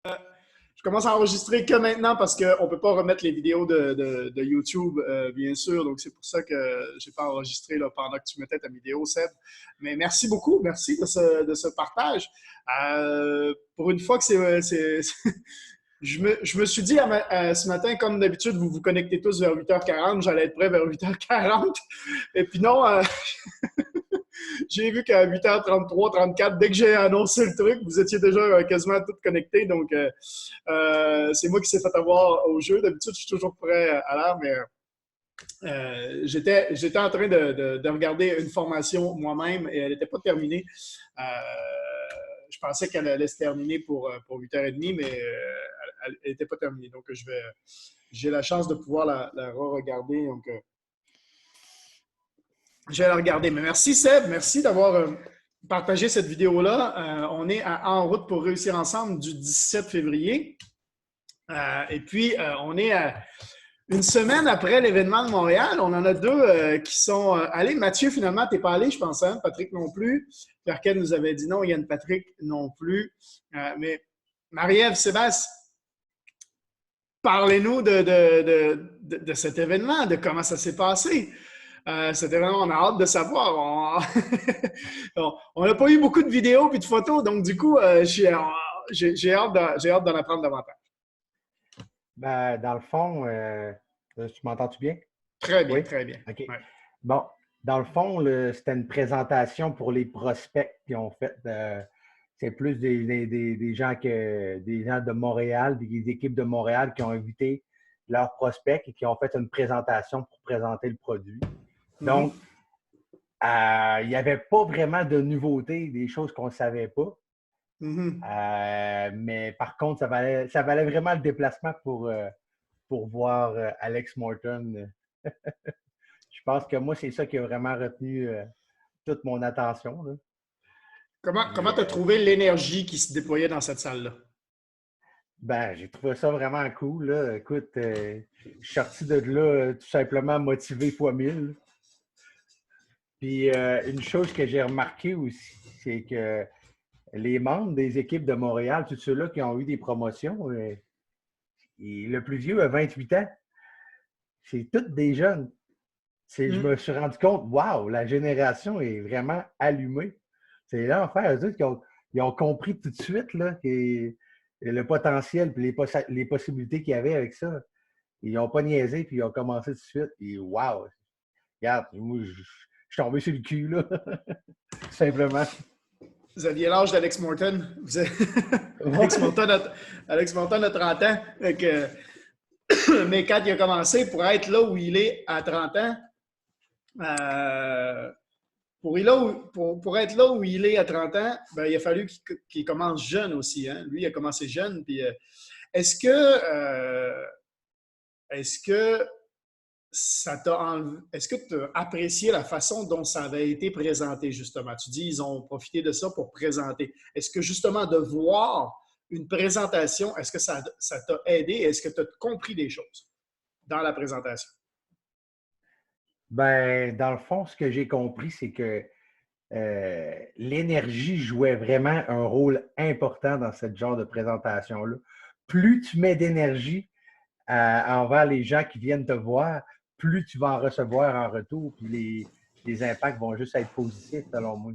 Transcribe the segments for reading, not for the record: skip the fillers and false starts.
Je commence à enregistrer que maintenant parce qu'on ne peut pas remettre les vidéos de YouTube, bien sûr. Donc, c'est pour ça que je n'ai pas enregistré là, pendant que tu mettais ta vidéo, Seb. Mais merci beaucoup. Merci de ce partage. Pour une fois que je me suis dit ce matin, comme d'habitude, vous vous connectez tous vers 8h40, j'allais être prêt vers 8h40. Et puis non, j'ai vu qu'à 8h33, 34, dès que j'ai annoncé le truc, vous étiez déjà quasiment tous connectés. Donc, c'est moi qui s'est fait avoir au jeu. D'habitude, je suis toujours prêt à l'heure, mais j'étais en train de regarder une formation moi-même et elle n'était pas terminée. Je pensais qu'elle allait se terminer pour 8h30, mais elle n'était pas terminée. Donc, j'ai la chance de pouvoir la re-regarder. Donc, je vais la regarder. Mais merci, Seb. Merci d'avoir partagé cette vidéo-là. On est en route pour réussir ensemble du 17 février. Et puis, on est une semaine après l'événement de Montréal. On en a deux qui sont allés. Mathieu, finalement, tu n'es pas allé, je pense. Hein? Patrick non plus. Perquet nous avait dit non. Yann Patrick non plus. Mais Marie-Ève, Sébastien, parlez-nous de cet événement, de comment ça s'est passé. Cet événement, on a hâte de savoir. On n'a pas eu beaucoup de vidéos et de photos, donc du coup, j'ai hâte d'en apprendre davantage. Ben, dans le fond, tu m'entends-tu bien? Très bien, Oui? très bien. OK. Ouais. Bon, dans le fond, c'était une présentation pour les prospects qui ont fait. C'est plus des gens de Montréal, des équipes de Montréal qui ont invité leurs prospects et qui ont fait une présentation pour présenter le produit. Donc, il n'y avait pas vraiment de nouveautés, des choses qu'on ne savait pas. Mais par contre, ça valait vraiment le déplacement pour voir Alex Morton. Je pense que moi, c'est ça qui a vraiment retenu toute mon attention. Là. Comment tu as trouvé l'énergie qui se déployait dans cette salle-là? Ben, j'ai trouvé ça vraiment cool. Là. Écoute, je suis sorti de là tout simplement motivé fois 1000. Puis une chose que j'ai remarqué aussi, c'est que les membres des équipes de Montréal, tous ceux-là qui ont eu des promotions, le plus vieux a 28 ans. C'est tous des jeunes. Je me suis rendu compte, waouh, la génération est vraiment allumée. C'est l'enfer. Eux autres, ils ont compris tout de suite là, le potentiel et les possibilités qu'il y avait avec ça. Ils n'ont pas niaisé, puis ils ont commencé tout de suite. Et waouh! Regarde, moi, je suis tombé sur le cul, là. Tout simplement. Vous aviez l'âge d'Alex Morton. Alex Morton a 30 ans. Mais quand il a commencé, pour être là où il est à 30 ans, pour être là où il est à 30 ans, ben, il a fallu qu'il commence jeune aussi. Hein? Lui, il a commencé jeune. Puis, est-ce que est-ce que tu as apprécié la façon dont ça avait été présenté, justement? Tu dis ils ont profité de ça pour présenter. Est-ce que justement de voir une présentation, est-ce que ça t'a aidé? Est-ce que tu as compris des choses dans la présentation? Ben, dans le fond, ce que j'ai compris, c'est que l'énergie jouait vraiment un rôle important dans ce genre de présentation-là. Plus tu mets d'énergie envers les gens qui viennent te voir, plus tu vas en recevoir en retour, puis les impacts vont juste être positifs, selon moi.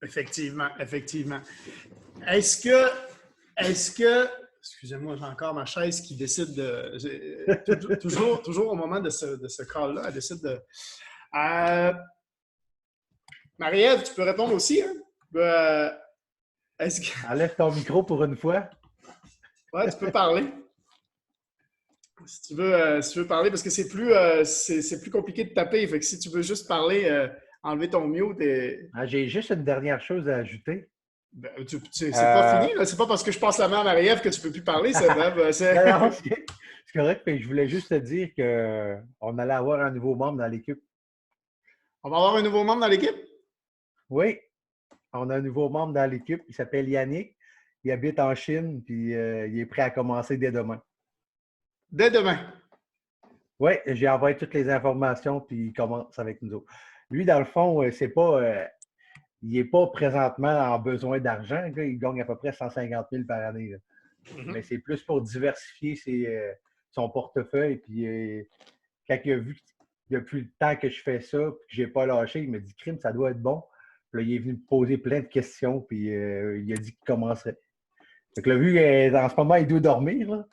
Effectivement, effectivement. Est-ce que, excusez-moi, j'ai encore ma chaise qui décide toujours au moment de ce call-là, elle décide de. Marie-Ève, tu peux répondre aussi, hein? Enlève ton micro pour une fois. Ouais, tu peux parler. Si tu veux parler, parce que c'est plus compliqué de taper. Fait que si tu veux juste parler, enlever ton mute. J'ai juste une dernière chose à ajouter. Ben, c'est pas fini, là. C'est pas parce que je passe la main à Marie-Ève que tu peux plus parler, c'est Non, c'est correct, mais je voulais juste te dire qu'on allait avoir un nouveau membre dans l'équipe. On va avoir un nouveau membre dans l'équipe? Oui, on a un nouveau membre dans l'équipe. Il s'appelle Yannick. Il habite en Chine, puis il est prêt à commencer dès demain. Dès demain? Oui, j'ai envoyé toutes les informations, puis il commence avec nous autres. Lui, dans le fond, c'est pas. il n'est pas présentement en besoin d'argent. Il gagne à peu près 150 000 par année. Là. Mais c'est plus pour diversifier son portefeuille. Puis quand il a vu depuis le temps que je fais ça, puis que je n'ai pas lâché, il m'a dit crime, ça doit être bon. Puis là, il est venu me poser plein de questions, puis il a dit qu'il commencerait. Fait que là, vu qu'en ce moment, il doit dormir, là,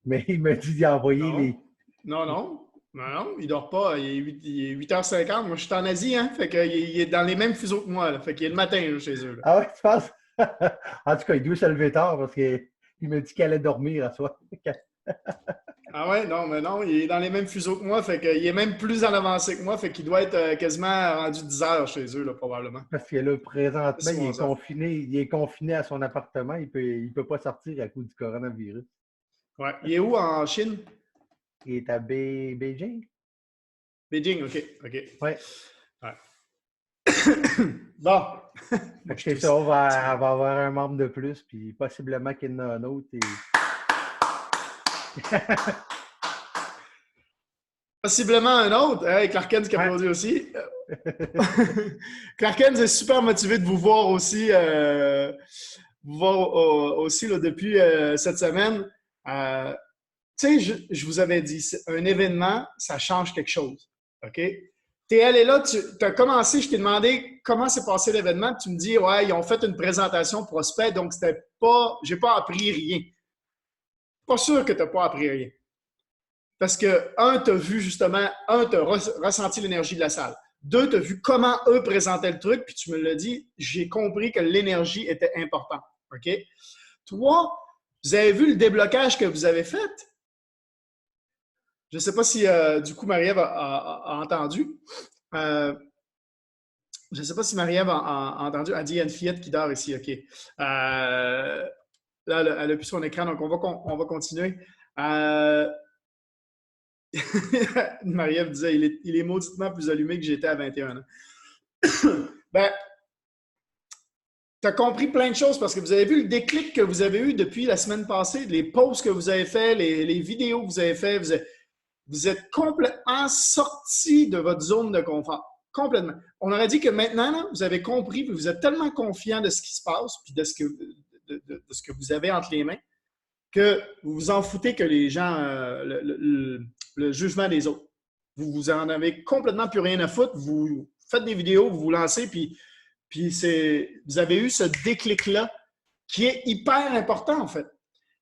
mais il m'a dit d'y envoyer les. Non, il dort pas. Il est 8h50. Moi, je suis en Asie, hein? Fait qu'il est dans les mêmes fuseaux que moi, là. Fait qu'il est le matin là, chez eux. Là. Ah ouais, tu penses? En tout cas, il doit se lever tard parce qu'il m'a dit qu'il allait dormir à soi. Ah ouais, non, mais non, il est dans les mêmes fuseaux que moi, fait qu'il est même plus en avancé que moi, fait qu'il doit être quasiment rendu 10 heures chez eux, là, probablement. Parce que là, présentement, il est ça. confiné à son appartement, il peut pas sortir à cause du coronavirus. Ouais. Il est où en Chine? Il est à Beijing? Beijing, OK. Ouais. Bon. C'est ça, on va avoir un membre de plus, puis possiblement qu'il y en a un autre. Possiblement un autre. Hey, Clarkens qui applaudit aussi. Clarkens est super motivé de vous voir aussi, là, depuis cette semaine. Tu sais, je vous avais dit, un événement, ça change quelque chose. OK? Tu es allé là, tu as commencé, je t'ai demandé comment s'est passé l'événement, tu me dis, ouais, ils ont fait une présentation prospect, donc c'était pas, j'ai pas appris rien. Pas sûr que tu n'as pas appris rien. Parce que, un, tu as vu justement, tu as ressenti l'énergie de la salle. Deux, tu as vu comment eux présentaient le truc, puis tu me l'as dit, j'ai compris que l'énergie était importante. OK? Trois, vous avez vu le déblocage que vous avez fait? Je ne sais pas si, du coup, Marie-Ève a entendu. Je ne sais pas si Marie-Ève a entendu. Elle dit, il y a une fillette qui dort ici. OK. Là, elle a plus son écran, donc on va continuer. Marie-Ève disait, il est mauditement plus allumé que j'étais à 21 ans. Ben, tu as compris plein de choses parce que vous avez vu le déclic que vous avez eu depuis la semaine passée, les posts que vous avez fait, les vidéos que vous avez fait. Vous êtes complètement sorti de votre zone de confort. Complètement. On aurait dit que maintenant, là, vous avez compris, puis vous êtes tellement confiant de ce qui se passe, puis de ce que vous avez entre les mains, que vous vous en foutez que les gens, le jugement des autres. Vous en avez complètement plus rien à foutre. Vous faites des vidéos, vous vous lancez, puis vous avez eu ce déclic-là qui est hyper important, en fait.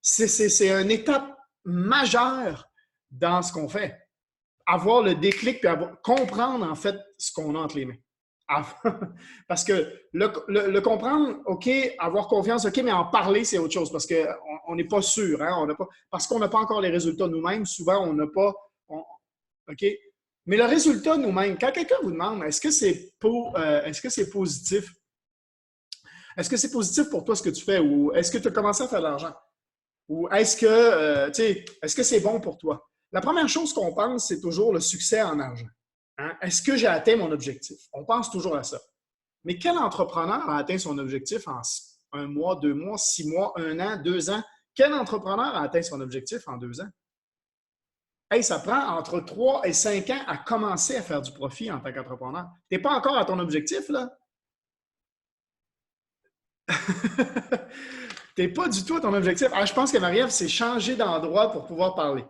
C'est une étape majeure dans ce qu'on fait. Avoir le déclic puis comprendre, en fait, ce qu'on a entre les mains. Parce que le comprendre, OK, avoir confiance, OK, mais en parler, c'est autre chose parce qu'on n'est pas sûr. Hein, parce qu'on n'a pas encore les résultats nous-mêmes. Souvent, on n'a pas... OK? Mais le résultat nous-mêmes, quand quelqu'un vous demande est-ce que c'est positif? Est-ce que c'est positif pour toi ce que tu fais? Ou est-ce que tu as commencé à faire de l'argent? Ou est-ce que c'est bon pour toi? La première chose qu'on pense, c'est toujours le succès en argent. Hein? Est-ce que j'ai atteint mon objectif? On pense toujours à ça. Mais quel entrepreneur a atteint son objectif en 1 mois, 2 mois, 6 mois, 1 an, 2 ans? Quel entrepreneur a atteint son objectif en 2 ans? Hey, ça prend entre 3 et 5 ans à commencer à faire du profit en tant qu'entrepreneur. Tu n'es pas encore à ton objectif, là? Tu n'es pas du tout à ton objectif. Ah, je pense que Marie-Ève s'est changée d'endroit pour pouvoir parler.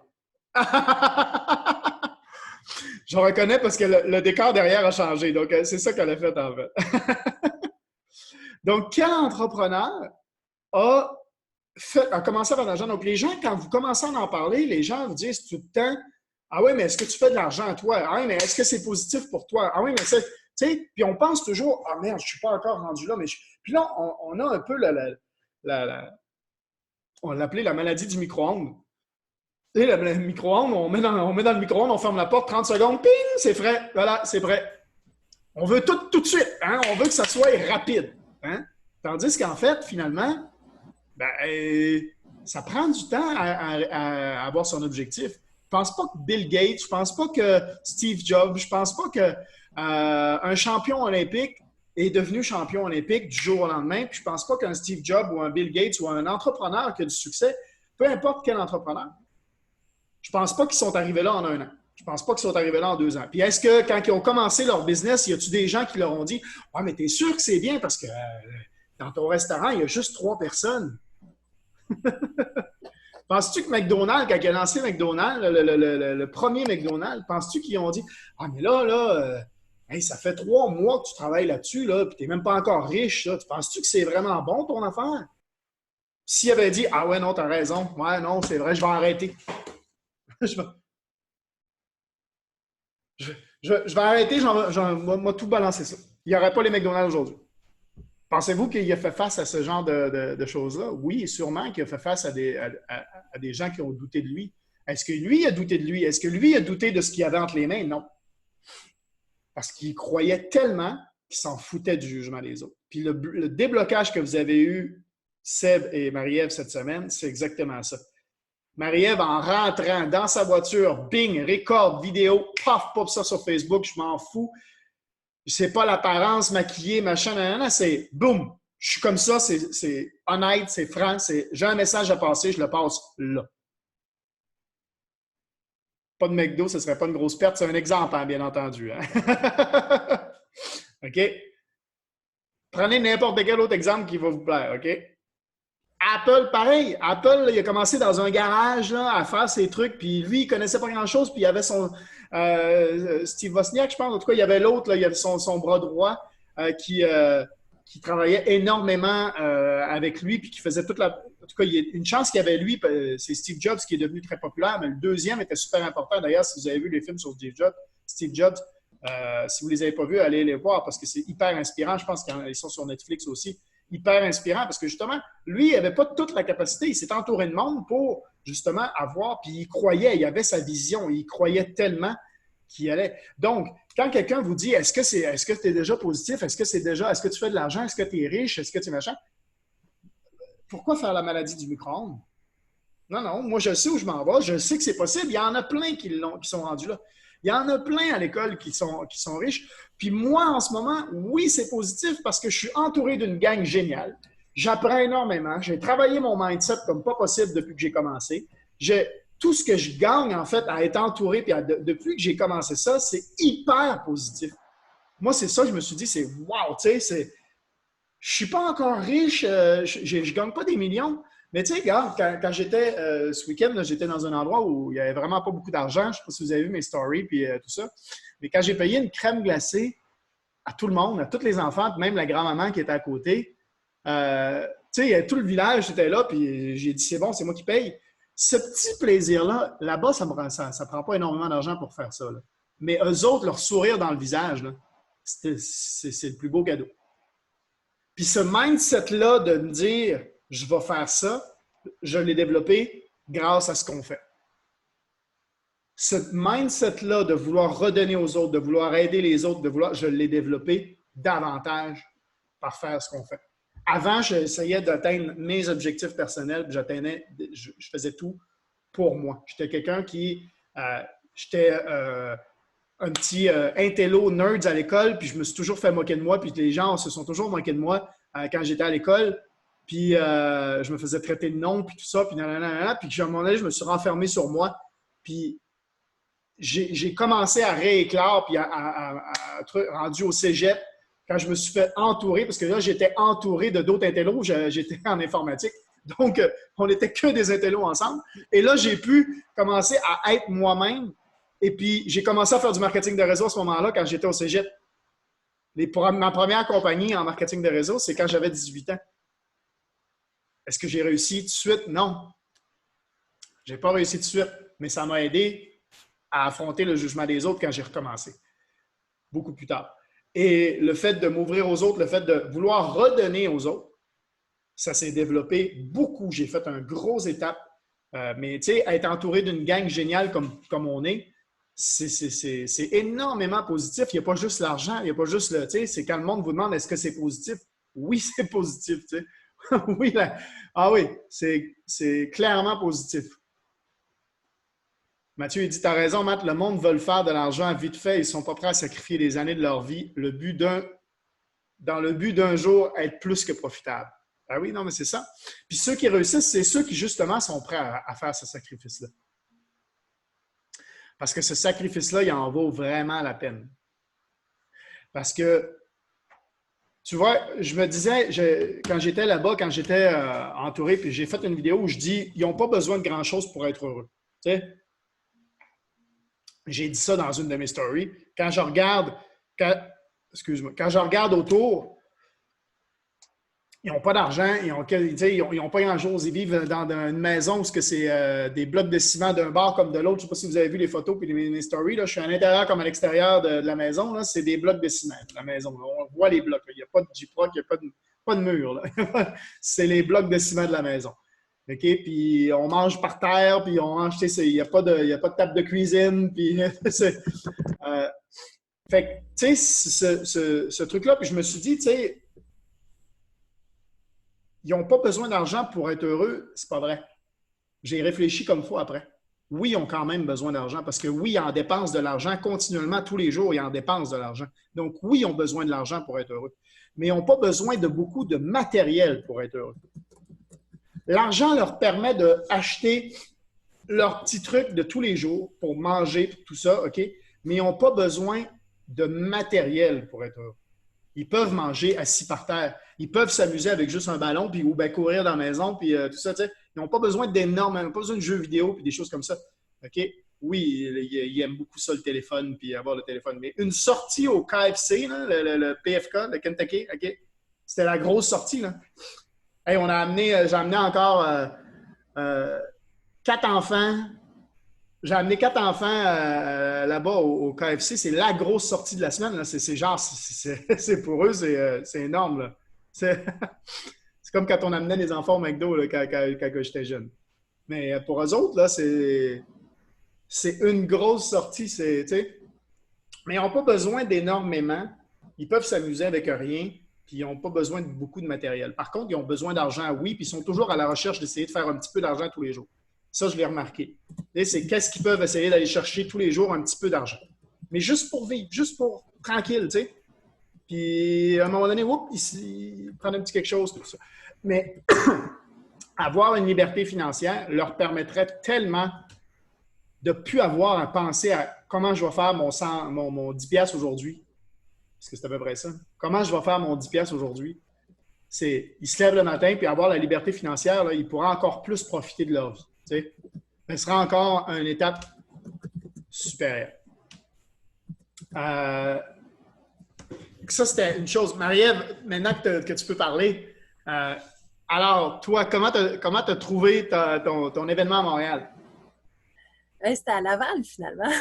Je reconnais parce que le décor derrière a changé. Donc, c'est ça qu'elle a fait en fait. Donc, quel entrepreneur a commencé à faire de l'argent? Donc, les gens, quand vous commencez à en parler, les gens vous disent tout le temps ah oui, mais est-ce que tu fais de l'argent à toi? Ah oui, mais est-ce que c'est positif pour toi? Ah oui, mais c'est. Tu sais, puis on pense toujours ah merde, je ne suis pas encore rendu là. Puis là, on a un peu on l'appelait la maladie du micro-ondes. Tu sais, le micro-ondes, on met dans le micro-ondes, on ferme la porte, 30 secondes, ping, c'est frais. Voilà, c'est prêt. On veut tout de suite. Hein? On veut que ça soit rapide. Hein? Tandis qu'en fait, finalement, ça prend du temps à avoir son objectif. Je ne pense pas que Bill Gates, je ne pense pas que Steve Jobs, je ne pense pas qu'un champion olympique est devenu champion olympique du jour au lendemain. Puis je ne pense pas qu'un Steve Jobs ou un Bill Gates ou un entrepreneur qui a du succès, peu importe quel entrepreneur, je ne pense pas qu'ils sont arrivés là en 1 an. Je ne pense pas qu'ils sont arrivés là en 2 ans. Puis est-ce que quand ils ont commencé leur business, y a-tu des gens qui leur ont dit « Ouais, mais t'es sûr que c'est bien parce que dans ton restaurant, il y a juste 3 personnes. » Penses-tu que McDonald's, quand il a lancé McDonald's, le premier McDonald's, penses-tu qu'ils ont dit « Ah, mais là, hey, ça fait 3 mois que tu travailles là-dessus, là, puis tu n'es même pas encore riche. Là. Tu penses-tu que c'est vraiment bon ton affaire? » S'il avait dit « Ah ouais, non, t'as raison. Ouais, non, c'est vrai, je vais arrêter. je, vais, je vais arrêter, je vais tout balancer ça. Il n'y aurait pas les McDonald's aujourd'hui. » Pensez-vous qu'il a fait face à ce genre de choses-là? Oui, sûrement qu'il a fait face à des gens qui ont douté de lui. Est-ce que lui a douté de lui? Est-ce que lui a douté de ce qu'il avait entre les mains? Non. Parce qu'il croyait tellement qu'il s'en foutait du jugement des autres. Puis le déblocage que vous avez eu, Seb et Marie-Ève, cette semaine, c'est exactement ça. Marie-Ève, en rentrant dans sa voiture, bing, record, vidéo, paf, pop ça sur Facebook, je m'en fous. C'est pas l'apparence maquillée, machin, nanana, c'est boum, je suis comme ça, c'est honnête, c'est franc, j'ai un message à passer, je le passe là. Pas de McDo, ce serait pas une grosse perte, c'est un exemple, hein, bien entendu. Hein? OK? Prenez n'importe quel autre exemple qui va vous plaire, OK? Apple, pareil. Apple, là, il a commencé dans un garage là, à faire ses trucs, puis lui, il connaissait pas grand-chose, puis il avait son Steve Wozniak, je pense. En tout cas, il y avait l'autre, il y avait son bras droit qui travaillait énormément avec lui, puis qui faisait toute la... En tout cas, il y a une chance qu'il y avait lui, c'est Steve Jobs qui est devenu très populaire, mais le deuxième était super important. D'ailleurs, si vous avez vu les films sur Steve Jobs, si vous ne les avez pas vus, allez les voir parce que c'est hyper inspirant. Je pense qu'ils sont sur Netflix aussi. Hyper inspirant parce que justement, lui, il n'avait pas toute la capacité. Il s'est entouré de monde pour justement avoir, puis il croyait, il avait sa vision, il croyait tellement qu'il allait. Donc, quand quelqu'un vous dit est-ce que tu es déjà positif, est-ce que tu fais de l'argent, est-ce que tu es riche, est-ce que tu es machin, pourquoi faire la maladie du micro-ondes? Non, non, moi je sais où je m'en vais, je sais que c'est possible. Il y en a plein qui sont rendus là. Il y en a plein à l'école qui sont riches. Puis moi, en ce moment, oui, c'est positif parce que je suis entouré d'une gang géniale. J'apprends énormément. J'ai travaillé mon mindset comme pas possible depuis que j'ai commencé. Tout ce que je gagne, en fait, à être entouré, puis depuis que j'ai commencé ça, c'est hyper positif. Moi, c'est ça, je me suis dit, c'est wow, tu sais, je suis pas encore riche, je gagne pas des millions. Mais tu sais, regarde, quand j'étais ce week-end, j'étais dans un endroit où il n'y avait vraiment pas beaucoup d'argent. Je ne sais pas si vous avez vu mes stories puis tout ça. Mais quand j'ai payé une crème glacée à tout le monde, à tous les enfants, puis même la grand-maman qui était à côté, tu sais, tout le village était là, puis j'ai dit, c'est bon, c'est moi qui paye. Ce petit plaisir-là, là-bas, ça ne prend pas énormément d'argent pour faire ça. Là. Mais eux autres, leur sourire dans le visage, c'est le plus beau cadeau. Puis ce mindset-là de me dire, je vais faire ça, je l'ai développé grâce à ce qu'on fait. Ce mindset-là de vouloir redonner aux autres, de vouloir aider les autres, je l'ai développé davantage par faire ce qu'on fait. Avant, j'essayais d'atteindre mes objectifs personnels, je faisais tout pour moi. J'étais quelqu'un j'étais un petit intello nerd à l'école, puis je me suis toujours fait moquer de moi, puis les gens se sont toujours moqués de moi quand j'étais à l'école. Puis je me faisais traiter de nom, puis tout ça, puis nanana, puis à un moment donné, je me suis renfermé sur moi. Puis j'ai commencé à rééclore, puis rendu au cégep, quand je me suis fait entourer, parce que là, j'étais entouré de d'autres intellos, j'étais en informatique. Donc, on n'était que des intellos ensemble. Et là, j'ai pu commencer à être moi-même. Et puis, j'ai commencé à faire du marketing de réseau à ce moment-là, quand j'étais au cégep. Ma première compagnie en marketing de réseau, c'est quand j'avais 18 ans. Est-ce que j'ai réussi tout de suite? Non. Je n'ai pas réussi tout de suite, mais ça m'a aidé à affronter le jugement des autres quand j'ai recommencé, beaucoup plus tard. Et le fait de m'ouvrir aux autres, le fait de vouloir redonner aux autres, ça s'est développé beaucoup. J'ai fait une grosse étape. Mais tu sais, être entouré d'une gang géniale comme on est, c'est énormément positif. Il n'y a pas juste l'argent, il n'y a pas juste tu sais, c'est quand le monde vous demande est-ce que c'est positif? Oui, c'est positif, tu sais. Oui, oui, c'est clairement positif. Mathieu, il dit, tu as raison, Matt, le monde veut faire de l'argent vite fait. Ils ne sont pas prêts à sacrifier des années de leur vie dans le but d'un jour être plus que profitable. Ah oui, non, mais c'est ça. Puis ceux qui réussissent, c'est ceux qui, justement, sont prêts à faire ce sacrifice-là. Parce que ce sacrifice-là, il en vaut vraiment la peine. Parce que, tu vois, je me disais, quand j'étais là-bas, quand j'étais entouré, puis j'ai fait une vidéo où je dis, ils n'ont pas besoin de grand-chose pour être heureux. Tu sais? J'ai dit ça dans une de mes stories. Quand je regarde, quand je regarde autour, ils n'ont pas d'argent, ils n'ont pas grand-chose. Ils vivent dans une maison où c'est des blocs de ciment d'un bord comme de l'autre. Je ne sais pas si vous avez vu les photos et mes stories. Là. Je suis à l'intérieur comme à l'extérieur de la maison. C'est des blocs de ciment, la maison. Là. On voit les blocs. Là. Il n'y a pas de J-Proc, il n'y a pas de mur. C'est les blocs de ciment de la maison. OK? Puis on mange par terre, puis on mange, il n'y a pas de table de cuisine. Puis, fait que, tu sais, ce truc-là, puis je me suis dit, tu sais, ils n'ont pas besoin d'argent pour être heureux, c'est pas vrai. J'ai réfléchi comme il faut après. Oui, ils ont quand même besoin d'argent parce que oui, ils en dépensent de l'argent continuellement, tous les jours, ils en dépensent de l'argent. Donc oui, ils ont besoin de l'argent pour être heureux. Mais ils n'ont pas besoin de beaucoup de matériel pour être heureux. L'argent leur permet d'acheter leurs petits trucs de tous les jours pour manger, tout ça, OK? Mais ils n'ont pas besoin de matériel pour être heureux. Ils peuvent manger assis par terre. Ils peuvent s'amuser avec juste un ballon puis, ou bien courir dans la maison puis tout ça. T'sais. Ils n'ont pas besoin d'énormes, ils n'ont pas besoin de jeux vidéo puis des choses comme ça. OK? Oui, ils aiment beaucoup ça, le téléphone puis avoir le téléphone. Mais une sortie au KFC, là, le PFK, le Kentucky, OK? C'était la grosse sortie. Là. Hey, j'ai amené encore 4 enfants. J'ai amené 4 enfants là-bas au KFC. C'est la grosse sortie de la semaine. C'est genre, c'est pour eux, c'est énorme. Là. C'est comme quand on amenait les enfants au McDo là, quand j'étais jeune. Mais pour eux autres, là, c'est une grosse sortie. Mais ils n'ont pas besoin d'énormément. Ils peuvent s'amuser avec rien. Puis ils n'ont pas besoin de beaucoup de matériel. Par contre, ils ont besoin d'argent, oui. Puis ils sont toujours à la recherche d'essayer de faire un petit peu d'argent tous les jours. Ça, je l'ai remarqué. C'est qu'est-ce qu'ils peuvent essayer d'aller chercher tous les jours un petit peu d'argent. Mais juste pour vivre, juste pour tranquille, tu sais. Puis, à un moment donné, ils prennent un petit quelque chose, tout ça. Mais avoir une liberté financière leur permettrait tellement de ne plus avoir à penser à comment je vais faire mon 10$ aujourd'hui. Parce que c'est à peu près ça. Comment je vais faire mon 10$ aujourd'hui? Ils se lèvent le matin, puis avoir la liberté financière, là, ils pourraient encore plus profiter de leur vie. Ce sera encore une étape supérieure. Ça, c'était une chose. Marie-Ève, maintenant que tu peux parler, alors, toi, comment tu as trouvé ton événement à Montréal? C'était à Laval, finalement.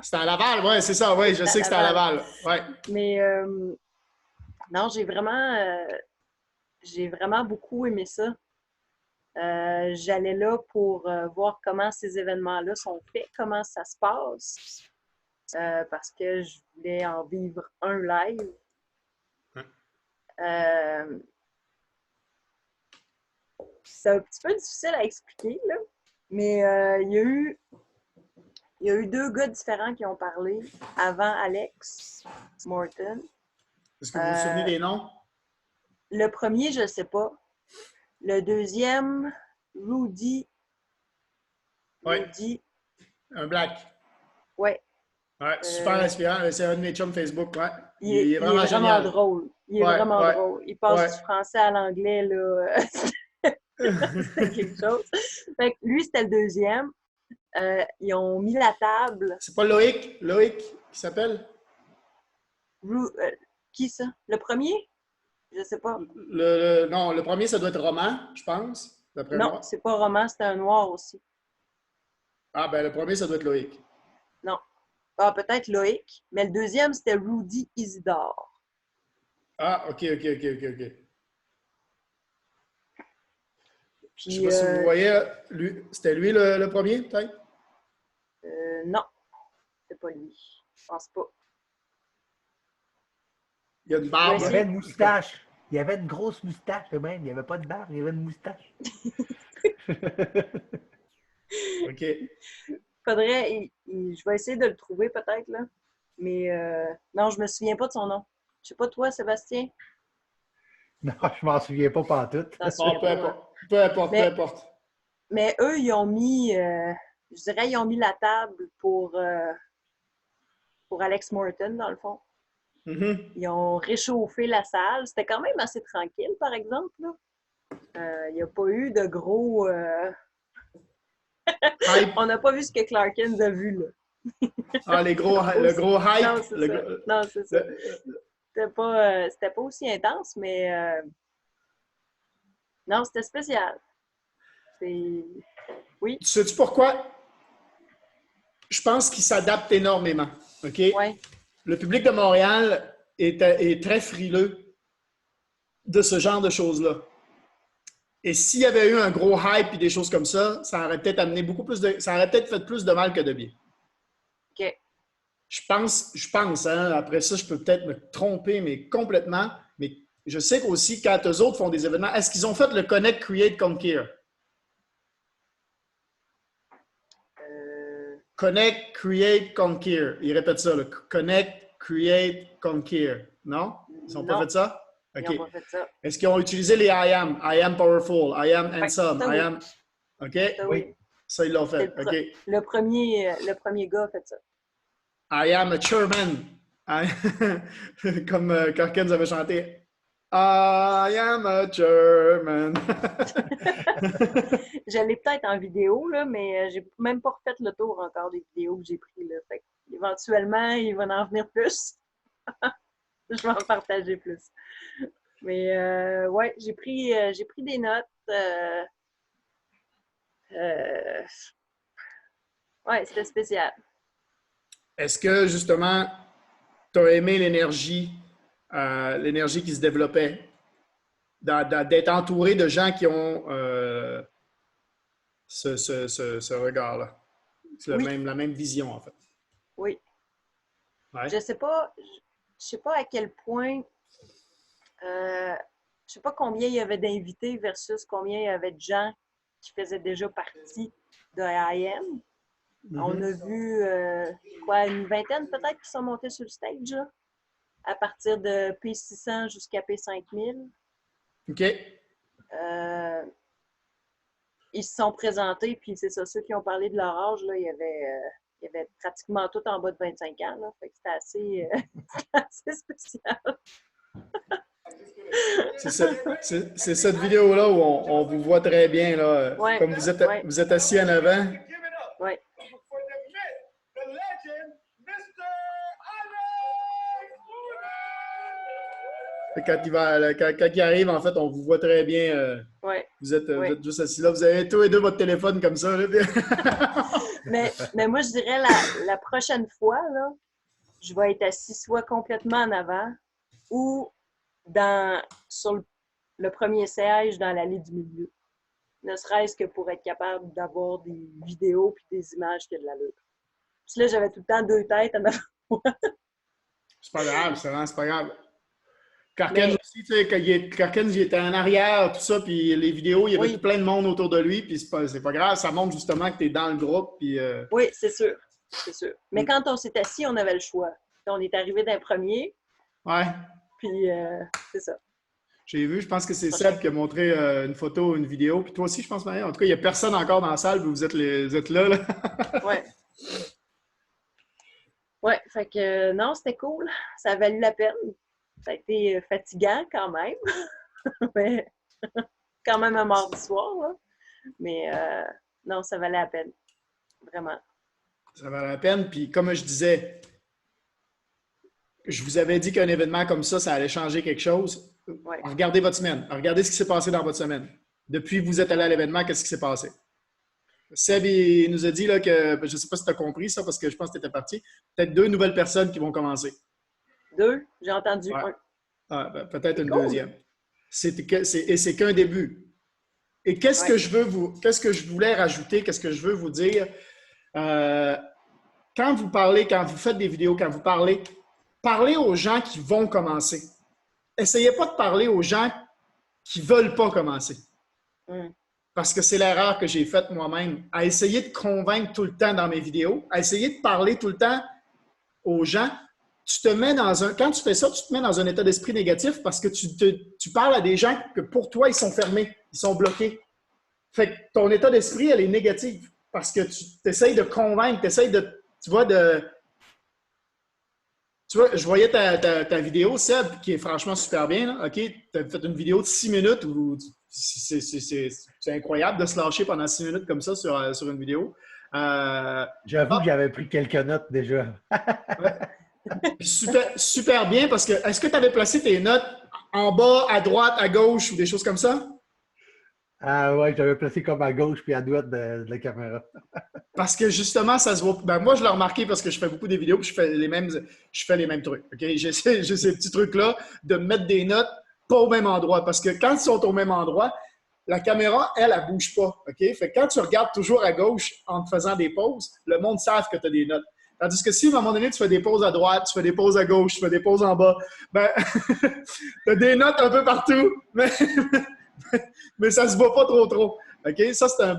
C'était à Laval, oui, c'est ça, oui, je sais que c'était à Laval. Ouais. Mais non, j'ai vraiment beaucoup aimé ça. J'allais là pour voir comment ces événements-là sont faits, comment ça se passe, parce que je voulais en vivre un live. C'est un petit peu difficile à expliquer, là, mais il y a eu 2 gars différents qui ont parlé avant Alex Morton. Est-ce que vous vous souvenez des noms? Le premier, je ne sais pas. Le deuxième, Rudy. Oui. Rudy. Un black. Oui. Ouais, super inspirant. C'est un de mes chums Facebook. Ouais. Il est vraiment génial. Drôle. Il est vraiment drôle. Il passe du français à l'anglais, là. C'était quelque chose. Fait que lui, c'était le deuxième. Ils ont mis la table. C'est pas Loïc? Loïc qui s'appelle? Qui ça? Le premier? Je sais pas. Non, le premier, ça doit être Roman, je pense. Non, c'est pas Roman, c'était un noir aussi. Ah, ben le premier, ça doit être Loïc. Non. Ah, peut-être Loïc. Mais le deuxième, c'était Rudy Isidore. Ah, OK. Puis, je sais pas si vous voyez, c'était lui le premier, peut-être? Non, c'est pas lui. Je pense pas. Il y a une barbe. Il y avait une moustache. Il y avait une grosse moustache, même. Il n'y avait pas de barbe, il y avait une moustache. OK. Je vais essayer de le trouver peut-être, là. Mais non, je me souviens pas de son nom. Je sais pas toi, Sébastien? Non, je m'en souviens pas pantoute. Peu importe. Mais eux, ils ont mis je dirais, ils ont mis la table pour Alex Morton, dans le fond. Ils ont réchauffé la salle. C'était quand même assez tranquille, par exemple. Il n'y a pas eu de gros... On n'a pas vu ce que Clarkins a vu, là. Le gros hype. Non, c'est ça. Non, c'est ça. C'était pas aussi intense, mais non, c'était spécial. Oui. Sais-tu pourquoi? Je pense qu'il s'adapte énormément. OK? Ouais. Le public de Montréal est très frileux de ce genre de choses-là. Et s'il y avait eu un gros hype et des choses comme ça, ça aurait peut-être amené ça aurait peut-être fait plus de mal que de bien. OK. Je pense, hein, après ça, je peux peut-être me tromper, mais complètement. Mais je sais qu'aussi, quand eux autres font des événements, est-ce qu'ils ont fait le Connect, Create, Conquer? Connect, Create, Conquer. Ils répètent ça, le Connect, Create, Conquer. Non? Ils n'ont pas fait ça? OK. Ils n'ont pas fait ça. Est-ce qu'ils ont utilisé les I am powerful, I am handsome, ça, oui. I am... OK? Oui. Ça, ils l'ont fait. OK. Le premier gars a fait ça. I am a chairman. Comme Clarkins avait chanté. I am a chairman. Je l'ai peut-être en vidéo, là, mais j'ai même pas refait le tour encore des vidéos que j'ai prises. Fait que, éventuellement, il va en venir plus. Je vais en partager plus. Mais ouais, j'ai pris des notes. Ouais, c'était spécial. Est-ce que, justement, tu as aimé l'énergie qui se développait, d'être entouré de gens qui ont ce regard-là? C'est Oui. la même vision, en fait. Oui. Ouais. Je sais pas à quel point, je sais pas combien il y avait d'invités versus combien il y avait de gens qui faisaient déjà partie de IM. On a vu, une vingtaine peut-être qui sont montés sur le stage, là, à partir de P600 jusqu'à P5000. OK. Ils se sont présentés, puis c'est ça, ceux qui ont parlé de leur âge, là, il y avait pratiquement tout en bas de 25 ans. Là, fait que c'était assez, assez spécial. C'est cette vidéo-là où on vous voit très bien, là, ouais, comme vous êtes assis en avant. Ouais. Quand il arrive, en fait, on vous voit très bien. Ouais. Vous êtes juste assis là. Vous avez tous les deux votre téléphone comme ça. Là. mais moi, je dirais la prochaine fois, là, je vais être assis soit complètement en avant ou sur le premier siège dans l'allée du milieu. Ne serait-ce que pour être capable d'avoir des vidéos et des images qui ont de l'allure. Puis là, j'avais tout le temps deux têtes en avant. C'est pas grave, c'est pas grave. Clarkins aussi, tu sais, Clarkins, il était en arrière, tout ça, puis les vidéos, il y avait plein de monde autour de lui, puis c'est pas grave, ça montre justement que tu es dans le groupe, puis... Oui, c'est sûr, c'est sûr. Mais quand on s'est assis, on avait le choix. On est arrivé d'un premier. Ouais. Puis, c'est ça. J'ai vu, je pense que c'est Seb qui a montré une photo, une vidéo, puis toi aussi, je pense, Marie. En tout cas, il n'y a personne encore dans la salle, vous êtes là, là. Ouais. Ouais, fait que non, c'était cool. Ça a valu la peine. Ça a été fatigant quand même. Mais quand même un mardi soir, là. Mais non, ça valait la peine. Vraiment. Ça valait la peine. Puis comme je disais, je vous avais dit qu'un événement comme ça allait changer quelque chose. Ouais. Regardez votre semaine. Regardez ce qui s'est passé dans votre semaine. Depuis que vous êtes allé à l'événement, qu'est-ce qui s'est passé? Seb, il nous a dit là, que, je ne sais pas si tu as compris ça, parce que je pense que tu étais parti, peut-être 2 nouvelles personnes qui vont commencer. 2? J'ai entendu ouais. 1. Ah, ben, peut-être une deuxième. Et c'est qu'un début. Et qu'est-ce que je voulais rajouter, qu'est-ce que je veux vous dire? Quand vous parlez, quand vous faites des vidéos, quand vous parlez aux gens qui vont commencer. Essayez pas de parler aux gens qui ne veulent pas commencer. Parce que c'est l'erreur que j'ai faite moi-même, à essayer de convaincre tout le temps dans mes vidéos, à essayer de parler tout le temps aux gens. Quand tu fais ça, tu te mets dans un état d'esprit négatif parce que tu parles à des gens que pour toi, ils sont fermés, ils sont bloqués. Fait que ton état d'esprit, elle est négative. parce que tu essayes de convaincre, tu essayes de, tu vois, je voyais ta vidéo, Seb, qui est franchement super bien, là. OK? Tu as fait une vidéo de 6 minutes où c'est incroyable de se lâcher pendant 6 minutes comme ça sur une vidéo. J'avoue que j'avais pris quelques notes déjà. Ouais. Super, super bien parce que est-ce que tu avais placé tes notes en bas, à droite, à gauche ou des choses comme ça? Ah ouais, j'avais placé comme à gauche puis à droite de la caméra. Parce que justement, ça se voit. Ben, moi, je l'ai remarqué parce que je fais beaucoup des vidéos et je fais les mêmes trucs. OK? J'ai ces petits trucs-là de mettre des notes pas au même endroit. Parce que quand ils sont au même endroit, la caméra, elle bouge pas. OK? Fait que quand tu regardes toujours à gauche en te faisant des pauses, le monde savent que tu as des notes. Tandis que si, à un moment donné, tu fais des pauses à droite, tu fais des pauses à gauche, tu fais des pauses en bas, ben, tu as des notes un peu partout, mais ça se voit pas trop. OK? Ça, c'est un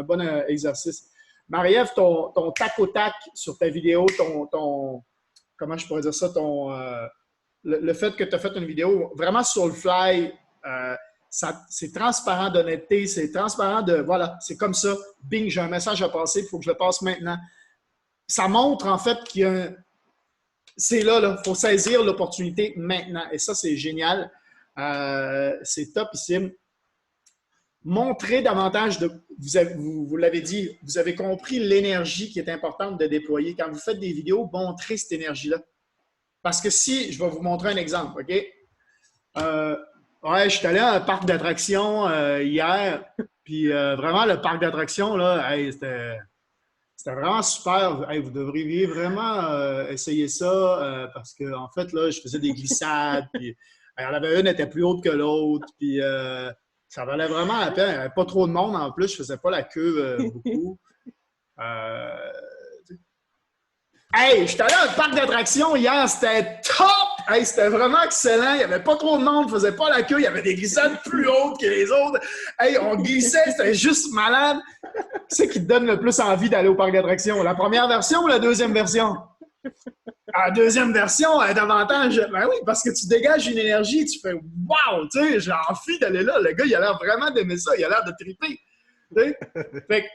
bon exercice. Marie-Ève, ton tac au tac sur ta vidéo, comment je pourrais dire ça, le fait que tu as fait une vidéo vraiment sur le fly, c'est transparent d'honnêteté, c'est transparent de, voilà, c'est comme ça, bing, j'ai un message à passer, il faut que je le passe maintenant. Ça montre en fait c'est là, il faut saisir l'opportunité maintenant. Et ça, c'est génial. C'est topissime. Montrez davantage de. Vous l'avez dit, vous avez compris l'énergie qui est importante de déployer. Quand vous faites des vidéos, montrez cette énergie-là. Parce que si, je vais vous montrer un exemple, OK? Ouais, je suis allé à un parc d'attractions hier, puis vraiment, le parc d'attractions, là, hey, c'était vraiment super. Hey, vous devriez vraiment essayer ça parce que en fait, là, je faisais des glissades, puis il y en avait une qui était plus haute que l'autre, puis ça valait vraiment la peine. Il n'y avait pas trop de monde en plus, je faisais pas la queue beaucoup. Hey, je suis allé à un parc d'attractions hier, c'était top! Hey, c'était vraiment excellent, il n'y avait pas trop de monde, je faisais pas la queue, il y avait des glissades plus hautes que les autres. Hey, on glissait, c'était juste malade. C'est qui te donne le plus envie d'aller au parc d'attractions? La première version ou la deuxième version? La deuxième version est davantage. Ben oui, parce que tu dégages une énergie, tu fais wow, tu sais, j'ai envie d'aller là. Le gars, il a l'air vraiment d'aimer ça, il a l'air de triper. Tu sais? Fait que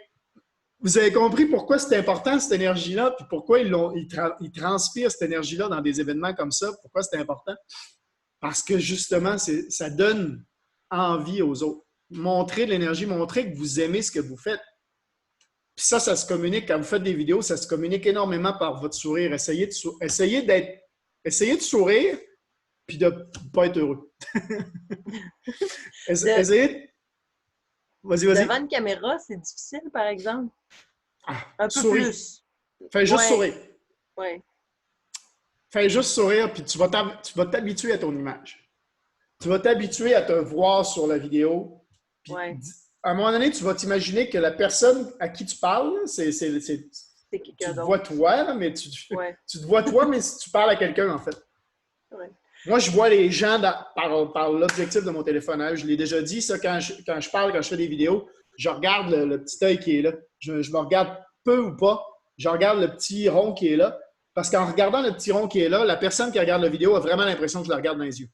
vous avez compris pourquoi c'est important cette énergie-là, puis pourquoi ils transpirent cette énergie-là dans des événements comme ça. Pourquoi c'est important? Parce que justement, ça donne envie aux autres. Montrer de l'énergie, montrer que vous aimez ce que vous faites. Puis ça se communique. Quand vous faites des vidéos, ça se communique énormément par votre sourire. Essayez de sourire puis de ne pas être heureux. Essayez. Vas-y. Devant une caméra, c'est difficile, par exemple. Un peu plus. Fais juste sourire. Ouais. Fais juste sourire, puis tu vas t'habituer à ton image. Tu vas t'habituer à te voir sur la vidéo. Puis à un moment donné, tu vas t'imaginer que la personne à qui tu parles, c'est quelqu'un d'autre. Tu te vois toi, là, mais tu te vois toi, mais tu parles à quelqu'un, en fait. Ouais. Moi, je vois les gens par l'objectif de mon téléphone. Hein. Je l'ai déjà dit, ça, quand je parle, quand je fais des vidéos, je regarde le petit œil qui est là. Je me regarde peu ou pas. Je regarde le petit rond qui est là. Parce qu'en regardant le petit rond qui est là, la personne qui regarde la vidéo a vraiment l'impression que je la regarde dans les yeux.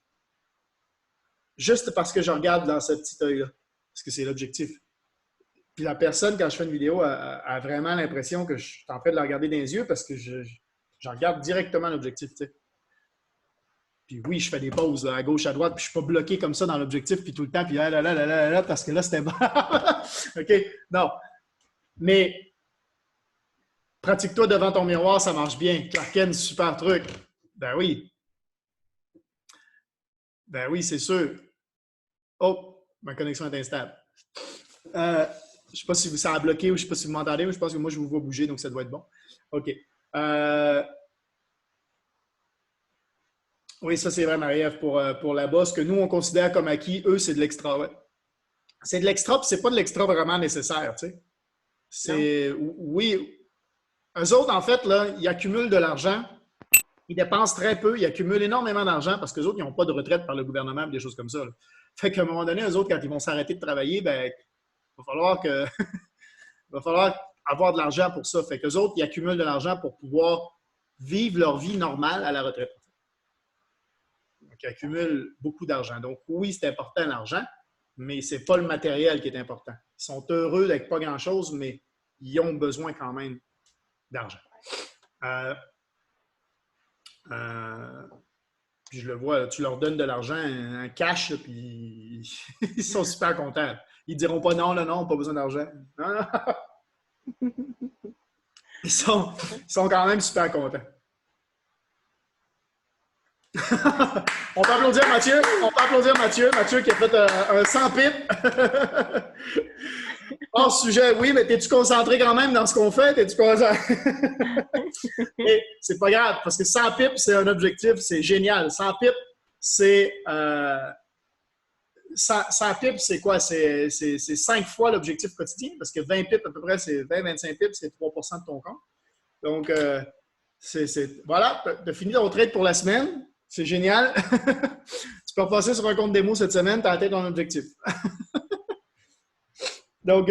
Juste parce que je regarde dans ce petit œil-là. Parce que c'est l'objectif. Puis la personne, quand je fais une vidéo, a vraiment l'impression que je suis en train de la regarder dans les yeux parce que je regarde directement l'objectif, tu sais. Puis oui, je fais des pauses là, à gauche, à droite, puis je ne suis pas bloqué comme ça dans l'objectif, puis tout le temps, puis là, parce que là, c'était bon. OK? Non. Mais pratique-toi devant ton miroir, ça marche bien. Clark Kent, super truc. Ben oui. Ben oui, c'est sûr. Oh, ma connexion est instable. Je ne sais pas si ça a bloqué ou je ne sais pas si vous m'entendez, mais je pense que moi, je vous vois bouger, donc ça doit être bon. OK. Oui, ça, c'est vrai, Marie-Ève, pour là-bas. Ce que nous, on considère comme acquis, eux, c'est de l'extra. Ouais. C'est de l'extra, puis c'est pas de l'extra vraiment nécessaire, tu sais. Oui. Eux autres, en fait, là, ils accumulent de l'argent. Ils dépensent très peu. Ils accumulent énormément d'argent parce qu'eux autres, ils n'ont pas de retraite par le gouvernement et des choses comme ça. Là. Fait qu'à un moment donné, eux autres, quand ils vont s'arrêter de travailler, ben, il va falloir avoir de l'argent pour ça. Fait qu'eux autres, ils accumulent de l'argent pour pouvoir vivre leur vie normale à la retraite. Donc, ils accumulent beaucoup d'argent. Donc, oui, c'est important l'argent, mais ce n'est pas le matériel qui est important. Ils sont heureux d'être pas grand-chose, mais ils ont besoin quand même d'argent. Puis je le vois, là, tu leur donnes de l'argent, un cash, là, puis ils sont super contents. Ils ne diront pas non, là, non, pas besoin d'argent. Non, non. Ils sont quand même super contents. On peut applaudir Mathieu. On peut applaudir Mathieu. Mathieu qui a fait un 100 pips. Hors sujet, oui, mais t'es-tu concentré quand même dans ce qu'on fait? T'es-tu concentré? Et c'est pas grave, parce que 100 pips, c'est un objectif, c'est génial. 100 pips, c'est 100 pips, c'est quoi? C'est 5 fois l'objectif quotidien, parce que 20 pips, à peu près, c'est 20-25 pips, c'est 3 % de ton compte. Donc, voilà, tu as fini ton trade pour la semaine. C'est génial. Tu peux repasser sur un compte démo cette semaine, tu as atteint ton objectif. Donc,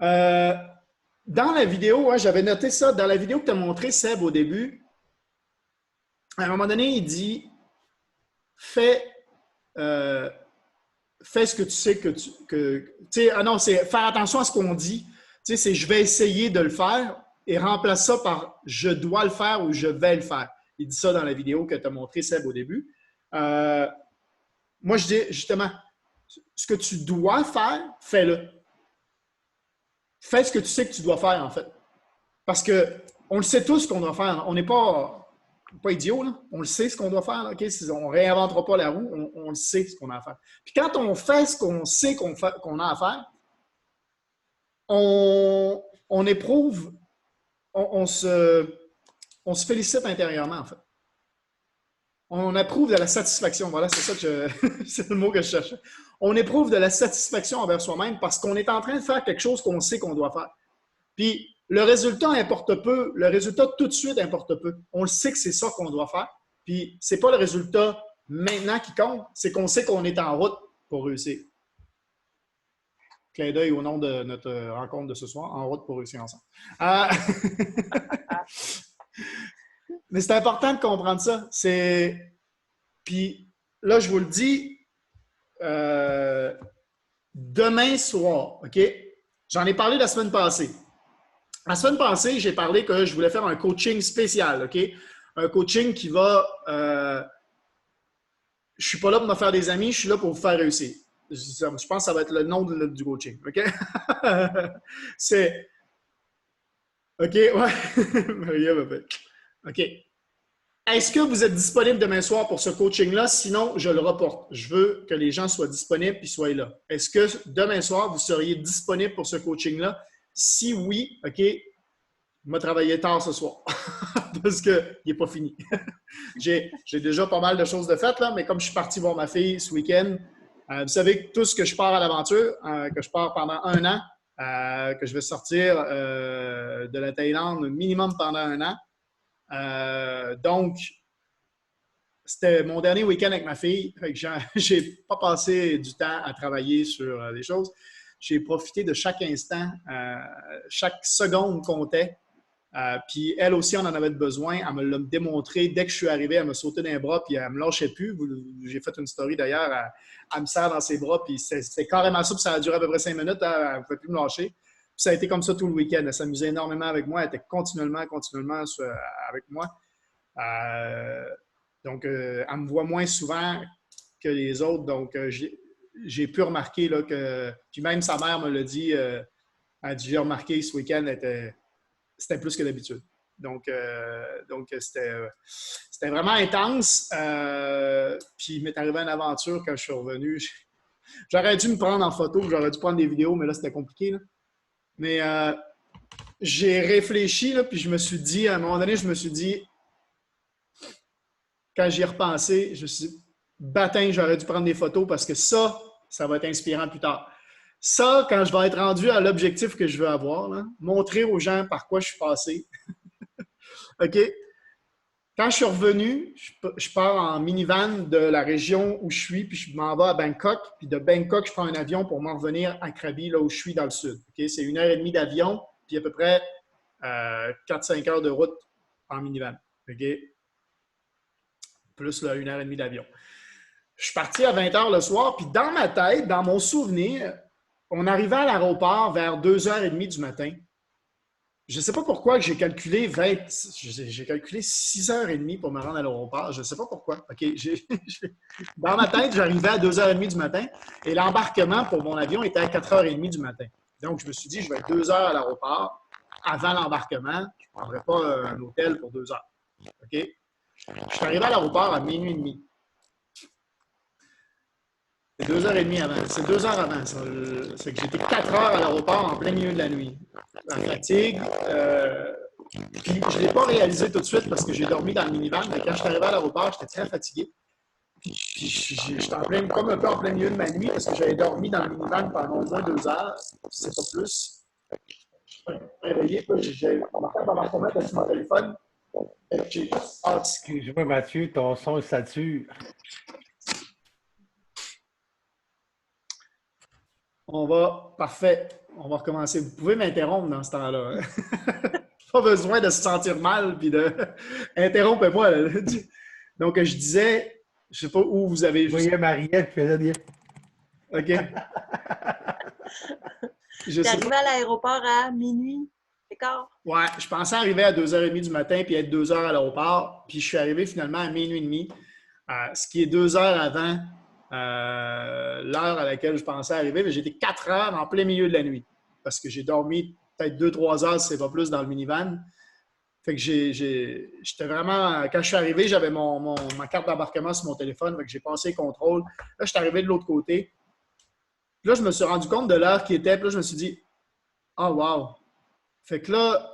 dans la vidéo, hein, j'avais noté ça, dans la vidéo que tu as montré, Seb, au début, à un moment donné, il dit fais ce que tu sais que tu ah non, c'est faire attention à ce qu'on dit. Tu sais, c'est je vais essayer de le faire et remplace ça par je dois le faire ou je vais le faire. Il dit ça dans la vidéo que tu as montré, Seb, au début. Moi, je dis justement, ce que tu dois faire, fais-le. Fais ce que tu sais que tu dois faire, en fait. Parce qu'on le sait tous ce qu'on doit faire. On n'est pas idiot, là. On le sait ce qu'on doit faire. Là, okay? On ne réinventera pas la roue, on le sait ce qu'on a à faire. Puis quand on fait ce qu'on sait qu'on a à faire, on éprouve, on se félicite intérieurement, en fait. On éprouve de la satisfaction. Voilà, c'est ça que c'est le mot que je cherchais. On éprouve de la satisfaction envers soi-même parce qu'on est en train de faire quelque chose qu'on sait qu'on doit faire. Puis, le résultat importe peu. Le résultat, tout de suite, importe peu. On le sait que c'est ça qu'on doit faire. Puis, c'est pas le résultat maintenant qui compte, c'est qu'on sait qu'on est en route pour réussir. Clin d'œil au nom de notre rencontre de ce soir, en route pour réussir ensemble. Mais c'est important de comprendre ça. Puis là, je vous le dis, demain soir, OK? J'en ai parlé la semaine passée. La semaine passée, j'ai parlé que je voulais faire un coaching spécial, OK? Un coaching qui va... je ne suis pas là pour me faire des amis, je suis là pour vous faire réussir. Je pense que ça va être le nom du coaching, OK? C'est... OK, ouais. OK. Est-ce que vous êtes disponible demain soir pour ce coaching-là? Sinon, je le reporte. Je veux que les gens soient disponibles et soient là. Est-ce que demain soir, vous seriez disponible pour ce coaching-là? Si oui, OK, je vais travailler tard ce soir parce qu'il n'est pas fini. J'ai déjà pas mal de choses de faites, là, mais comme je suis parti voir ma fille ce week-end, vous savez tous que je pars à l'aventure, que je pars pendant 1 an, que je vais sortir de la Thaïlande minimum pendant 1 an. Donc, c'était mon dernier week-end avec ma fille. Je n'ai pas passé du temps à travailler sur des choses. J'ai profité de chaque instant. Chaque seconde comptait. Puis elle aussi, on en avait besoin. Elle me l'a démontré. Dès que je suis arrivé, elle me sautait dans les bras puis elle ne me lâchait plus. J'ai fait une story d'ailleurs. Elle me serre dans ses bras. Puis c'était carrément ça. Puis ça a duré à peu près 5 minutes. Elle ne pouvait plus me lâcher. Puis ça a été comme ça tout le week-end. Elle s'amusait énormément avec moi. Elle était continuellement avec moi. Donc, elle me voit moins souvent que les autres. Donc, j'ai pu remarquer là, que... Puis même sa mère me l'a dit. Elle a dit, j'ai remarqué ce week-end, c'était plus que d'habitude. Donc c'était vraiment intense. Puis il m'est arrivé une aventure quand je suis revenu. J'aurais dû me prendre en photo, j'aurais dû prendre des vidéos, mais là, c'était compliqué. Là. Mais j'ai réfléchi, là, puis je me suis dit, à un moment donné, quand j'y ai repensé, je me suis dit, bâtin, j'aurais dû prendre des photos parce que ça va être inspirant plus tard. Ça, quand je vais être rendu à l'objectif que je veux avoir, là, montrer aux gens par quoi je suis passé. OK? Quand je suis revenu, je pars en minivan de la région où je suis, puis je m'en vais à Bangkok. Puis de Bangkok, je prends un avion pour m'en revenir à Krabi, là où je suis dans le sud. Okay? C'est 1h30 d'avion, puis à peu près 4-5 heures de route en minivan. OK? Plus là, 1h30 d'avion. je suis parti à 20 h le soir, puis dans ma tête, dans mon souvenir, on arrivait à l'aéroport vers 2h30 du matin. Je ne sais pas pourquoi j'ai calculé 6h30 pour me rendre à l'aéroport. Je ne sais pas pourquoi. OK, dans ma tête, j'arrivais à 2h30 du matin et l'embarquement pour mon avion était à 4h30 du matin. Donc, je me suis dit, je vais être 2 heures à l'aéroport avant l'embarquement. Je ne prendrai pas un hôtel pour 2 heures. OK? Je suis arrivé à l'aéroport à minuit et demi. C'est 2h30 avant. C'est 2 heures avant. C'est que j'étais 4 heures à l'aéroport en plein milieu de la nuit. La fatigue. Puis je ne l'ai pas réalisé tout de suite parce que j'ai dormi dans le minivan. Mais quand je suis arrivé à l'aéroport, j'étais très fatigué. Puis j'étais comme un peu en plein milieu de ma nuit parce que j'avais dormi dans le minivan pendant au moins 2 heures. C'est pas plus. Je suis réveillé. J'ai remarqué un embarquement sur mon téléphone. Excuse-moi, Mathieu, ton son sature. Parfait. On va recommencer. Vous pouvez m'interrompre dans ce temps-là. Pas besoin de se sentir mal puis de. Interrompez-moi. Donc, je disais, je ne sais pas où vous avez vu. Vous voyez Marielle qui faisait dire. OK. T'es arrivé à l'aéroport à minuit et quart? Ouais, je pensais arriver à 2h30 du matin puis être 2 heures à l'aéroport. Puis je suis arrivé finalement à minuit et demi, ce qui est 2 heures avant l'heure à laquelle je pensais arriver. Mais j'étais 4 heures en plein milieu de la nuit parce que j'ai dormi peut-être 2-3 heures, si c'est pas plus, dans le minivan. Fait que j'étais vraiment... Quand je suis arrivé, j'avais ma carte d'embarquement sur mon téléphone. Fait que j'ai passé le contrôle. Là, je suis arrivé de l'autre côté. Puis là, je me suis rendu compte de l'heure qui était. Puis là, je me suis dit, oh, wow! Fait que là,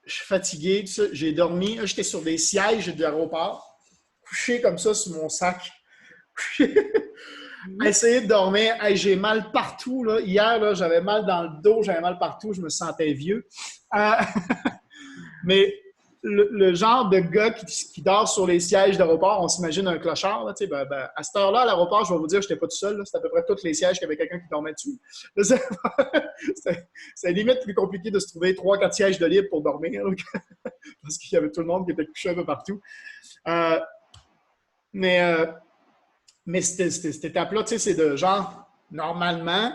je suis fatigué. J'ai dormi. Là, j'étais sur des sièges de l'aéroport, couché comme ça sur mon sac. Essayer de dormir. Hey, j'ai mal partout. Là. Hier, là, j'avais mal dans le dos, j'avais mal partout. Je me sentais vieux. Mais le genre de gars qui dort sur les sièges d'aéroport, on s'imagine un clochard. Là, à cette heure-là, à l'aéroport, je vais vous dire, je n'étais pas tout seul. C'était à peu près tous les sièges qu'il y avait quelqu'un qui dormait dessus. C'est limite plus compliqué de se trouver 3-4 sièges de libre pour dormir. Là, parce qu'il y avait tout le monde qui était couché un peu partout. Mais cette étape-là, c'est de genre, normalement,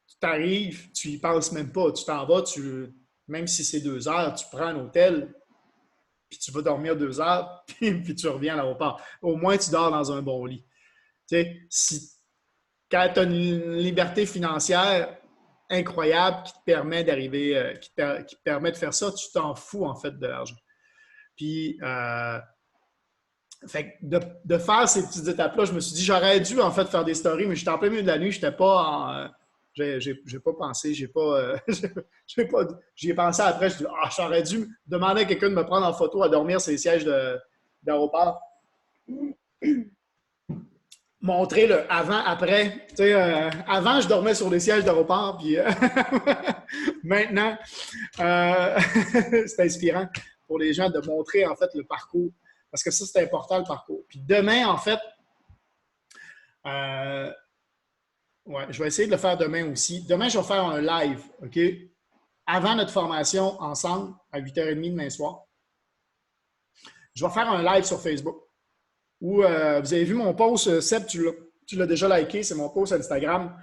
tu t'arrives, tu y penses même pas. Tu t'en vas, même si c'est 2 heures, tu prends un hôtel, puis tu vas dormir 2 heures, puis tu reviens à l'aéroport. Au moins, tu dors dans un bon lit. Tu sais, quand tu as une liberté financière incroyable qui te permet d'arriver, qui te permet de faire ça, tu t'en fous, en fait, de l'argent. Puis, fait que de faire ces petites étapes-là, je me suis dit, j'aurais dû, en fait, faire des stories, mais j'étais en plein milieu de la nuit, j'étais pas en... J'ai pas pensé, j'y ai pensé après, je dis, j'aurais dû demander à quelqu'un de me prendre en photo à dormir sur les sièges d'aéroport. Montrer le avant-après. Avant, je dormais sur les sièges d'aéroport, puis maintenant, c'est inspirant pour les gens de montrer, en fait, le parcours. Parce que ça, c'est important, le parcours. Puis demain, en fait, je vais essayer de le faire demain aussi. Demain, je vais faire un live, OK? Avant notre formation ensemble, à 8h30 demain soir. Je vais faire un live sur Facebook où vous avez vu mon post, Seb, tu l'as déjà liké, c'est mon post Instagram.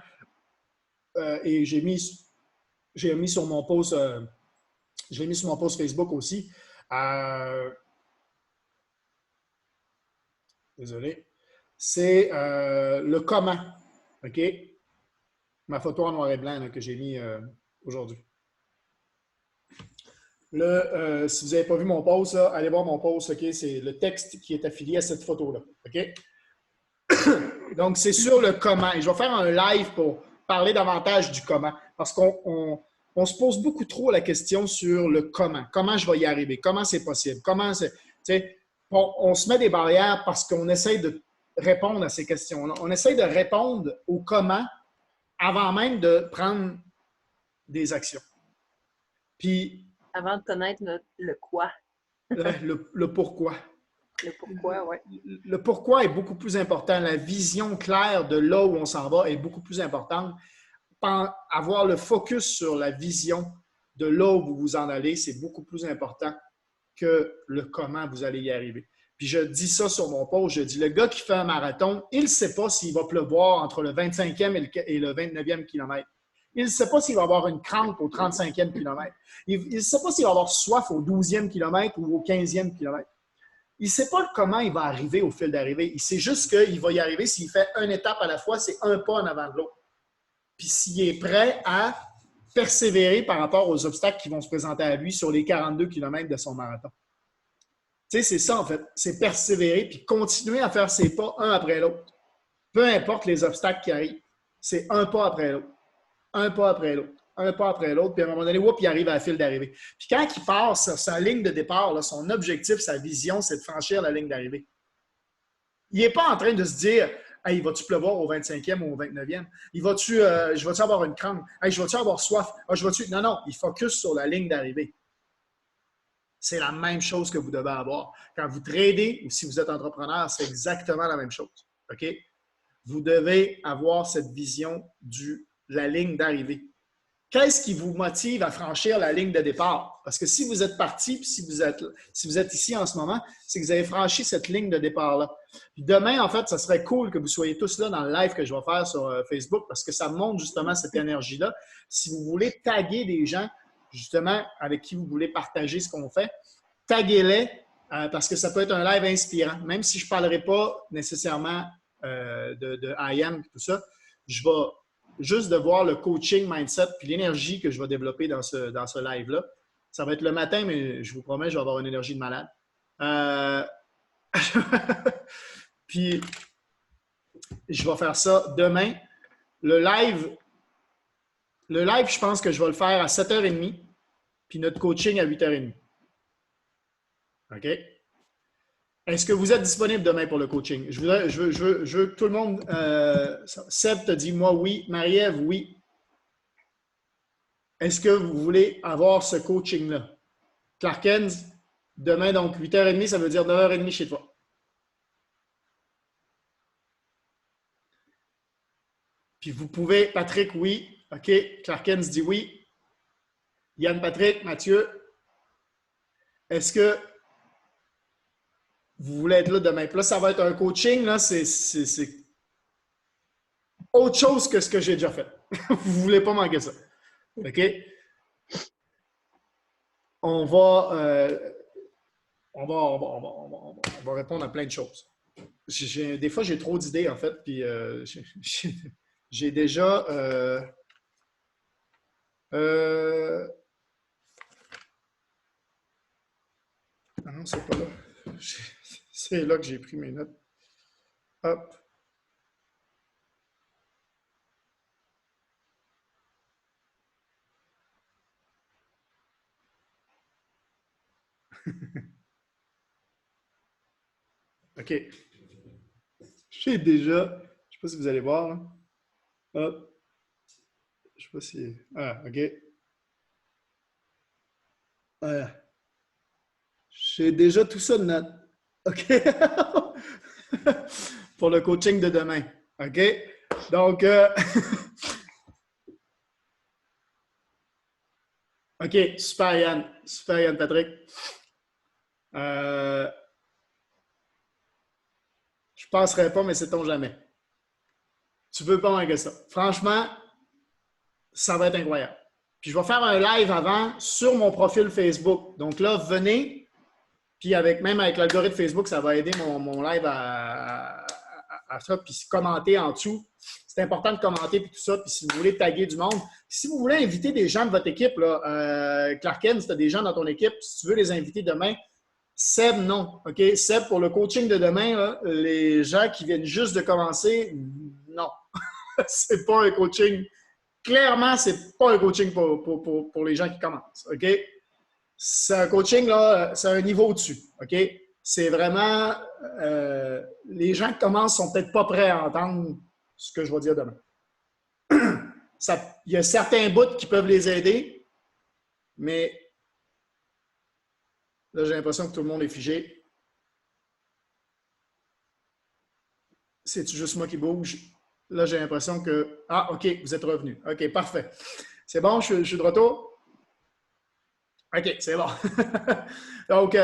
Et j'ai mis sur mon post, je l'ai mis sur mon post Facebook aussi. Désolé. C'est le comment, OK? Ma photo en noir et blanc là, que j'ai mis aujourd'hui. Là, si vous n'avez pas vu mon post, là, allez voir mon post, OK? C'est le texte qui est affilié à cette photo-là, OK? Donc, c'est sur le comment. Et je vais faire un live pour parler davantage du comment. Parce qu'on se pose beaucoup trop la question sur le comment. Comment je vais y arriver? Comment c'est possible? Comment c'est... On se met des barrières parce qu'on essaie de répondre à ces questions-là. On essaie de répondre au comment avant même de prendre des actions. Puis... Avant de connaître le quoi. Le pourquoi. Le pourquoi, oui. Le pourquoi est beaucoup plus important. La vision claire de là où on s'en va est beaucoup plus importante. Avoir le focus sur la vision de là où vous vous en allez, c'est beaucoup plus important que le comment vous allez y arriver. Puis je dis ça sur mon post, je dis, le gars qui fait un marathon, il ne sait pas s'il va pleuvoir entre le 25e et le 29e kilomètre. Il ne sait pas s'il va avoir une crampe au 35e kilomètre. Il ne sait pas s'il va avoir soif au 12e kilomètre ou au 15e kilomètre. Il ne sait pas comment il va arriver au fil d'arrivée. Il sait juste qu'il va y arriver s'il fait une étape à la fois, c'est un pas en avant de l'autre. Puis s'il est prêt à persévérer par rapport aux obstacles qui vont se présenter à lui sur les 42 kilomètres de son marathon. Tu sais, c'est ça, en fait. C'est persévérer puis continuer à faire ses pas un après l'autre. Peu importe les obstacles qui arrivent. C'est un pas après l'autre. Un pas après l'autre. Un pas après l'autre. Puis à un moment donné, il arrive à la file d'arrivée. Puis quand il part sur sa ligne de départ, là, son objectif, sa vision, c'est de franchir la ligne d'arrivée. Il n'est pas en train de se dire « Hey, vas-tu pleuvoir au 25e ou au 29e? Je vais-tu avoir une crampe? Hey, je vais-tu avoir soif? Non, non. Il focus sur la ligne d'arrivée. C'est la même chose que vous devez avoir. Quand vous tradez ou si vous êtes entrepreneur, c'est exactement la même chose. OK? Vous devez avoir cette vision de la ligne d'arrivée. Qu'est-ce qui vous motive à franchir la ligne de départ? Parce que si vous êtes parti, puis si vous êtes ici en ce moment, c'est que vous avez franchi cette ligne de départ-là. Puis demain, en fait, ça serait cool que vous soyez tous là dans le live que je vais faire sur Facebook parce que ça montre justement cette énergie-là. Si vous voulez taguer des gens, justement, avec qui vous voulez partager ce qu'on fait, taguez-les parce que ça peut être un live inspirant. Même si je ne parlerai pas nécessairement de IAM et tout ça, je vais juste de voir le coaching mindset puis l'énergie que je vais développer dans ce live-là. Ça va être le matin, mais je vous promets, je vais avoir une énergie de malade. Puis, je vais faire ça demain. Le live, je pense que je vais le faire à 7h30, puis notre coaching à 8h30. OK? Est-ce que vous êtes disponible demain pour le coaching? Je veux que tout le monde... Seb te dit, moi, oui. Marie-Ève, oui. Est-ce que vous voulez avoir ce coaching-là? Clarkens, demain, donc 8h30, ça veut dire 9h30 chez toi. Puis vous pouvez, Patrick, oui. OK, Clarkens dit oui. Yann Patrick, Mathieu, est-ce que vous voulez être là demain? Puis là, ça va être un coaching, là, c'est autre chose que ce que j'ai déjà fait. Vous ne voulez pas manquer ça. OK? On va répondre à plein de choses. Des fois, j'ai trop d'idées, en fait, puis j'ai déjà... Ah non, c'est pas là. C'est là que j'ai pris mes notes. Hop. OK. J'ai déjà... Je ne sais pas si vous allez voir. Là. Hop. Je ne sais pas si... Ah, OK. J'ai déjà tout ça de note. OK? Pour le coaching de demain. OK? Donc, OK, super Yann. Super Yann Patrick. Je ne passerai pas, mais sait-on jamais. Tu veux pas manquer ça. Franchement, ça va être incroyable. Puis je vais faire un live avant sur mon profil Facebook. Donc là, venez, puis même avec l'algorithme Facebook, ça va aider mon live à ça, puis commenter en dessous. C'est important de commenter puis tout ça. Puis si vous voulez taguer du monde, si vous voulez inviter des gens de votre équipe, là, Clarken, si tu as des gens dans ton équipe, si tu veux les inviter demain, Seb, non. OK? Seb, pour le coaching de demain, là, les gens qui viennent juste de commencer, non. C'est pas un coaching. Clairement, c'est pas un coaching pour les gens qui commencent. OK? C'est un coaching, là, c'est un niveau au-dessus. OK? C'est vraiment... les gens qui commencent sont peut-être pas prêts à entendre ce que je vais dire demain. Il y a certains bouts qui peuvent les aider, mais là, j'ai l'impression que tout le monde est figé. C'est-tu juste moi qui bouge? Là, j'ai l'impression que... Ah, OK, vous êtes revenu. OK, parfait. C'est bon, je suis de retour? OK, c'est bon. Donc,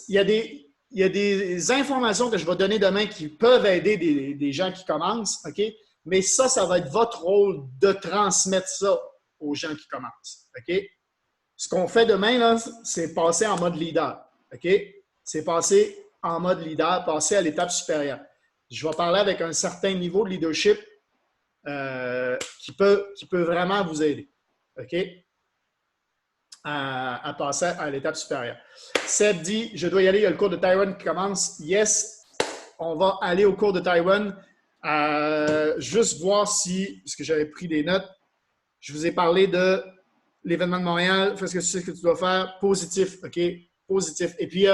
il y il y a des informations que je vais donner demain qui peuvent aider des gens qui commencent, OK? Mais ça va être votre rôle de transmettre ça aux gens qui commencent, OK? Ce qu'on fait demain, là, c'est passer en mode leader, OK? C'est passer en mode leader, passer à l'étape supérieure. Je vais parler avec un certain niveau de leadership qui peut vraiment vous aider, OK? À passer à l'étape supérieure. Seb dit, je dois y aller, il y a le cours de Taïwan qui commence. Yes, on va aller au cours de Taïwan. Juste voir si, parce que j'avais pris des notes, je vous ai parlé de l'événement de Montréal, fais ce que tu sais que tu dois faire, positif, OK? Positif. Et puis,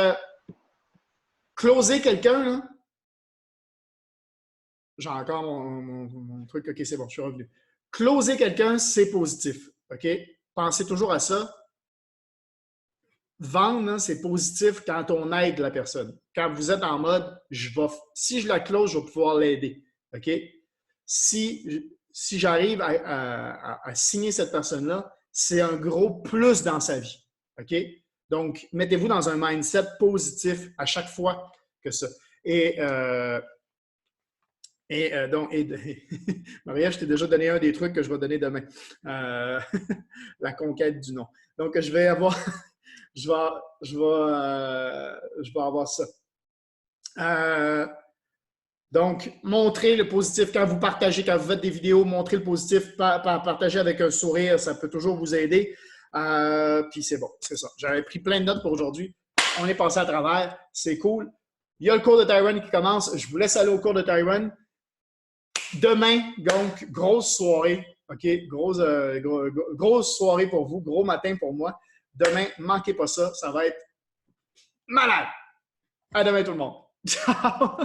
closer quelqu'un, là. J'ai encore mon truc, OK, c'est bon, je suis revenu. Closer quelqu'un, c'est positif, OK? Pensez toujours à ça. Vendre, c'est positif quand on aide la personne. Quand vous êtes en mode, si je la close, je vais pouvoir l'aider. OK? Si j'arrive à signer cette personne-là, c'est un gros plus dans sa vie. OK? Donc, mettez-vous dans un mindset positif à chaque fois que ça. Maria, je t'ai déjà donné un des trucs que je vais donner demain. La conquête du nom. Donc, je vais avoir... je vais avoir ça. Donc, montrez le positif quand vous partagez, quand vous faites des vidéos, montrez le positif, partagez avec un sourire, ça peut toujours vous aider. Puis c'est bon, c'est ça. J'avais pris plein de notes pour aujourd'hui. On est passé à travers, c'est cool. Il y a le cours de Taïwan qui commence. Je vous laisse aller au cours de Taïwan. Demain, donc, grosse soirée. OK? Grosse soirée pour vous, gros matin pour moi. Demain, ne manquez pas ça. Ça va être malade. À demain tout le monde. Ciao!